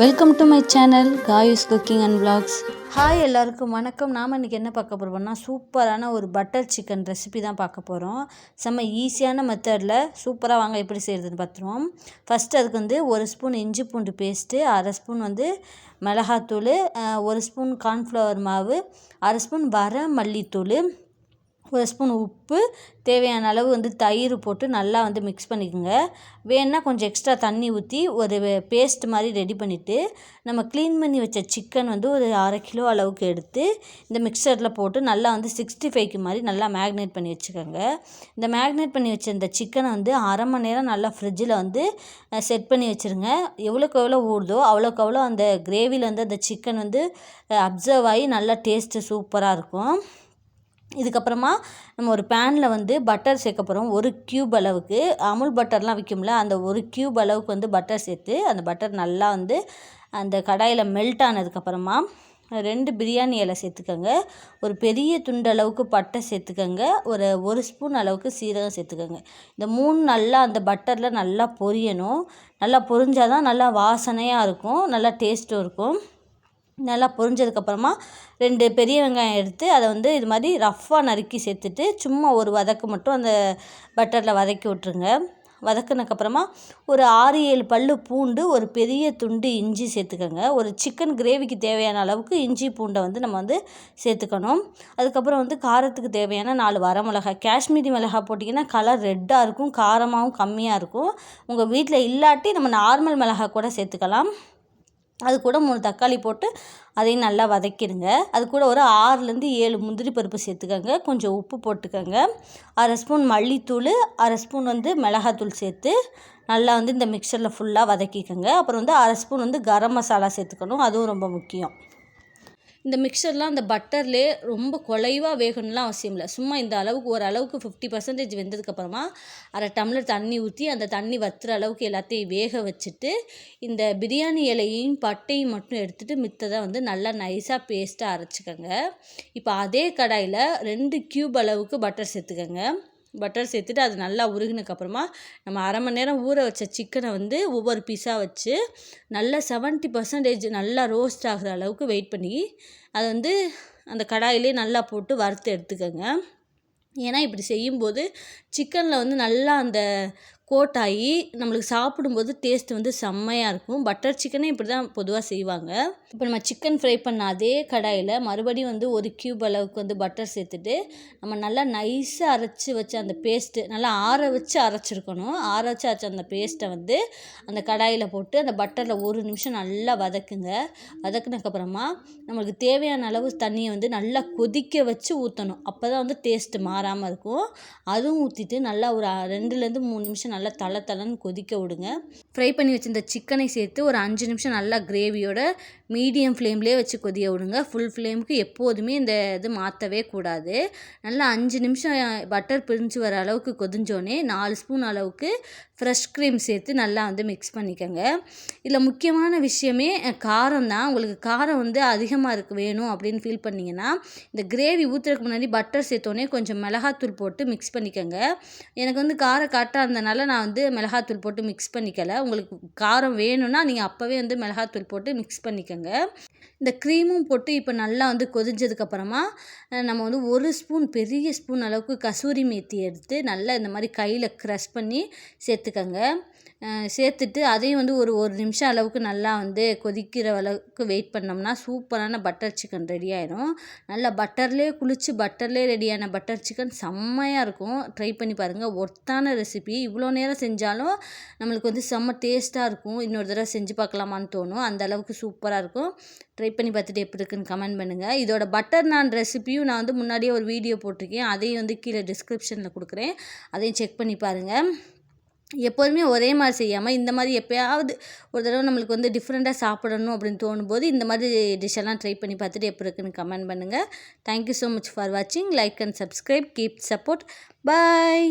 Welcome to my channel Kayu's cooking and vlogs. Hi எல்லாருக்கும் வணக்கம். நாம் இன்றைக்கி என்ன பார்க்க போகிறோம்னா சூப்பரான ஒரு பட்டர் சிக்கன் ரெசிபி தான் பார்க்க போகிறோம். செம்ம ஈஸியான மெத்தடில் சூப்பராக வாங்க எப்படி செய்கிறதுன்னு பார்த்துருவோம். ஃபஸ்ட்டு அதுக்கு வந்து 1 ஸ்பூன் இஞ்சி பூண்டு பேஸ்ட்டு, 1/2 ஸ்பூன் வந்து மிளகாத்தூள், 1 ஸ்பூன் கார்ன்ஃப்ளவர் மாவு, 1/2 ஸ்பூன் வர மல்லித்தூள், 1 ஸ்பூன் உப்பு, தேவையான அளவு வந்து தயிர் போட்டு நல்லா வந்து மிக்ஸ் பண்ணிக்கோங்க. வேணுன்னா கொஞ்சம் எக்ஸ்ட்ரா தண்ணி ஊற்றி ஒரு பேஸ்ட் மாதிரி ரெடி பண்ணிவிட்டு நம்ம க்ளீன் பண்ணி வச்ச சிக்கன் வந்து ஒரு 1/2 கிலோ அளவுக்கு எடுத்து இந்த மிக்சரில் போட்டு நல்லா வந்து 65க்கு மாதிரி நல்லா மேக்னேட் பண்ணி வச்சுக்கோங்க. இந்த மேக்னேட் பண்ணி வச்ச இந்த சிக்கனை வந்து 1/2 மணி நேரம் நல்லா ஃப்ரிட்ஜில் வந்து செட் பண்ணி வச்சுருங்க. எவ்வளோக்கு எவ்வளோ ஊறுதோ அவ்வளோக்கு அவ்வளோ அந்த கிரேவியில் வந்து அந்த சிக்கன் வந்து அப்சர்வ் ஆகி நல்லா டேஸ்ட்டு சூப்பராக இருக்கும். இதுக்கப்புறமா நம்ம ஒரு பேனில் வந்து பட்டர் சேர்க்க போகிறோம். 1 கியூப் அளவுக்கு அமுல் பட்டர்லாம் விற்கும்ல, அந்த 1 கியூப் அளவுக்கு வந்து பட்டர் சேர்த்து அந்த பட்டர் நல்லா வந்து அந்த கடாயில் மெல்ட் ஆனதுக்கப்புறமா 2 பிரியாணி இலை சேர்த்துக்கோங்க. ஒரு பெரிய துண்டு அளவுக்கு பட்டை சேர்த்துக்கோங்க. ஒரு ஸ்பூன் அளவுக்கு சீரகம் சேர்த்துக்கோங்க. இந்த 3 நல்லா அந்த பட்டரில் நல்லா பொரியணும். நல்லா பொரிஞ்சால் தான் நல்லா வாசனையாக இருக்கும், நல்லா டேஸ்ட்டும் இருக்கும். நல்லா பொரிஞ்சதுக்கப்புறமா 2 பெரிய வெங்காயம் எடுத்து அதை வந்து இது மாதிரி ரஃப்பாக நறுக்கி சேர்த்துட்டு சும்மா ஒரு வதக்கு மட்டும் அந்த பட்டரில் வதக்கி விட்ருங்க. வதக்குனதுக்கப்புறமா ஒரு 6-7 பல்லு பூண்டு, ஒரு பெரிய துண்டு இஞ்சி சேர்த்துக்கோங்க. ஒரு சிக்கன் கிரேவிக்கு தேவையான அளவுக்கு இஞ்சி பூண்டை வந்து நம்ம வந்து சேர்த்துக்கணும். அதுக்கப்புறம் வந்து காரத்துக்கு தேவையான 4 வரமிளகாய். காஷ்மீரி மிளகாய் போட்டிங்கன்னா கலர் ரெட்டாக இருக்கும், காரமாகவும் கம்மியாக இருக்கும். உங்கள் வீட்டில் இல்லாட்டி நம்ம நார்மல் மிளகாய் கூட சேர்த்துக்கலாம். அது கூட 3 தக்காளி போட்டு அதையும் நல்லா வதக்கிடுங்க. அது கூட ஒரு 6லேருந்து 7 முந்திரி பருப்பு சேர்த்துக்கோங்க. கொஞ்சம் உப்பு போட்டுக்கோங்க. 1/2 ஸ்பூன் மல்லித்தூள், 1/2 ஸ்பூன் வந்து மிளகாத்தூள் சேர்த்து நல்லா வந்து இந்த மிக்சரில் ஃபுல்லாக வதக்கிக்கோங்க. அப்புறம் வந்து 1/2 ஸ்பூன் வந்து கரம் மசாலா சேர்த்துக்கணும், அதுவும் ரொம்ப முக்கியம். இந்த மிக்சர்லாம் அந்த பட்டர்லேயே ரொம்ப குலைவாக வேகணும்லாம் அவசியம் இல்லை. சும்மா இந்த அளவுக்கு ஓரளவுக்கு 50% வெந்ததுக்கப்புறமா 1/2 டம்ளர் தண்ணி ஊற்றி அந்த தண்ணி வற்றுற அளவுக்கு எல்லாத்தையும் வேக வச்சுட்டு இந்த பிரியாணி இலையையும் பட்டையும் மட்டும் எடுத்துகிட்டு மித்ததை வந்து நல்லா நைஸாக பேஸ்ட்டாக அரைச்சிக்கோங்க. இப்போ அதே கடாயில் 2 கியூப் அளவுக்கு பட்டர் சேர்த்துக்கோங்க. பட்டர் சேர்த்துட்டு அது நல்லா உருகினதுக்கப்புறமா நம்ம 1/2 மணி நேரம் ஊற வச்ச சிக்கனை வந்து ஒவ்வொரு பீஸாக வச்சு நல்லா 70% நல்லா ரோஸ்ட் ஆகிற அளவுக்கு வெயிட் பண்ணி அதை வந்து அந்த கடாயிலே நல்லா போட்டு வறுத்து எடுத்துக்கோங்க. ஏன்னா இப்படி செய்யும்போது சிக்கனில் வந்து நல்லா அந்த கோட் ஆகி நம்மளுக்கு சாப்பிடும்போது டேஸ்ட் வந்து செம்மையாக இருக்கும். பட்டர் சிக்கனே இப்படி தான் பொதுவாக செய்வாங்க. இப்போ நம்ம சிக்கன் ஃப்ரை பண்ண அதே கடாயில் மறுபடியும் வந்து 1 கியூப் அளவுக்கு வந்து பட்டர் சேர்த்துட்டு நம்ம நல்லா நைஸாக அரைச்சி வச்ச அந்த பேஸ்ட்டு நல்லா ஆற வச்சு அரைச்சிருக்கணும். ஆற வச்சு அரைச்ச அந்த பேஸ்ட்டை வந்து அந்த கடாயில் போட்டு அந்த பட்டரில் 1 நிமிஷம் நல்லா வதக்குங்க. வதக்குனதுக்கப்புறமா நம்மளுக்கு தேவையான அளவு தண்ணியை வந்து நல்லா கொதிக்க வச்சு ஊற்றணும். அப்போ தான் வந்து டேஸ்ட்டு மாறாமல் இருக்கும். அதுவும் ஊற்றிட்டு நல்லா ஒரு 2லேருந்து 3 நிமிஷம் நல்லா தளன்னு கொதிக்க விடுங்க. ஃப்ரை பண்ணி வச்சிருந்த சிக்கனை சேர்த்து ஒரு 5 நிமிஷம் நல்லா கிரேவியோட மீடியம் ஃப்ளேம்லேயே வச்சு கொதிக்க விடுங்க. ஃபுல் ஃப்ளேமுக்கு எப்போதுமே இந்த இது மாற்றவே கூடாது. நல்லா 5 நிமிஷம் பட்டர் பிரிஞ்சு வர அளவுக்கு கொதிஞ்சோடனே 4 ஸ்பூன் அளவுக்கு ஃப்ரெஷ் க்ரீம் சேர்த்து நல்லா வந்து மிக்ஸ் பண்ணிக்கோங்க. இதில் முக்கியமான விஷயமே காரம் தான். உங்களுக்கு காரம் வந்து அதிகமாக வேணும் அப்படின்னு ஃபீல் பண்ணிங்கன்னா இந்த கிரேவி ஊற்றுறதுக்கு முன்னாடி பட்டர் சேர்த்தோடனே கொஞ்சம் மிளகாத்தூள் போட்டு மிக்ஸ் பண்ணிக்கோங்க. எனக்கு வந்து காரம் கரெக்டாக இருந்தனால நான் வந்து மிளகாத்தூள் போட்டு மிக்ஸ் பண்ணிக்கலை. உங்களுக்கு காரம் வேணும்னா நீங்கள் அப்போவே வந்து மிளகாத்தூள் போட்டு மிக்ஸ் பண்ணிக்கோங்க. இந்த க்ரீமும் போட்டு இப்போ நல்லா வந்து கொதிஞ்சதுக்கப்புறமா நம்ம வந்து 1 ஸ்பூன் பெரிய ஸ்பூன் அளவுக்கு கசூரி மேத்தி எடுத்து நல்லா இந்த மாதிரி கையில் க்ரஷ் பண்ணி சேர்த்துக்கோங்க. சேர்த்துட்டு அதையும் வந்து ஒரு நிமிஷம் அளவுக்கு நல்லா வந்து கொதிக்கிற அளவுக்கு வெயிட் பண்ணோம்னா சூப்பரான பட்டர் சிக்கன் ரெடி ஆயிடும். நல்லா பட்டர்லேயே குளித்து பட்டர்லேயே ரெடியான பட்டர் சிக்கன் செம்மையாக இருக்கும். ட்ரை பண்ணி பாருங்கள். ஒர்த்தான ரெசிபி. இவ்வளோ நேரம் செஞ்சாலும் நம்மளுக்கு வந்து செம்ம டேஸ்ட்டாக இருக்கும். இன்னொரு தடவை செஞ்சு பார்க்கலாமான்னு தோணும். அந்த அளவுக்கு சூப்பராக இருக்கும். ட்ரை பண்ணி பார்த்துட்டு எப்படி இருக்குன்னு கமெண்ட் பண்ணுங்கள். இதோட பட்டர் நான் ரெசிபியும் நான் வந்து முன்னாடியே ஒரு வீடியோ போட்டிருக்கேன். அதையும் வந்து கீழே டிஸ்கிரிப்ஷனில் கொடுக்குறேன். அதையும் செக் பண்ணி பாருங்கள். எப்போதுமே ஒரே மாதிரி செய்யாமல் இந்த மாதிரி எப்போயாவது ஒரு தடவை நம்மளுக்கு வந்து டிஃப்ரெண்ட்டாக சாப்பிடணும் அப்படின்னு தோணும்போது இந்த மாதிரி டிஷ்ஷெல்லாம் ட்ரை பண்ணி பார்த்துட்டு எப்படி இருக்குன்னு கமெண்ட் பண்ணுங்கள். தேங்க்யூ ஸோ மச் ஃபார் வாட்சிங். Like and subscribe. Keep support. Bye.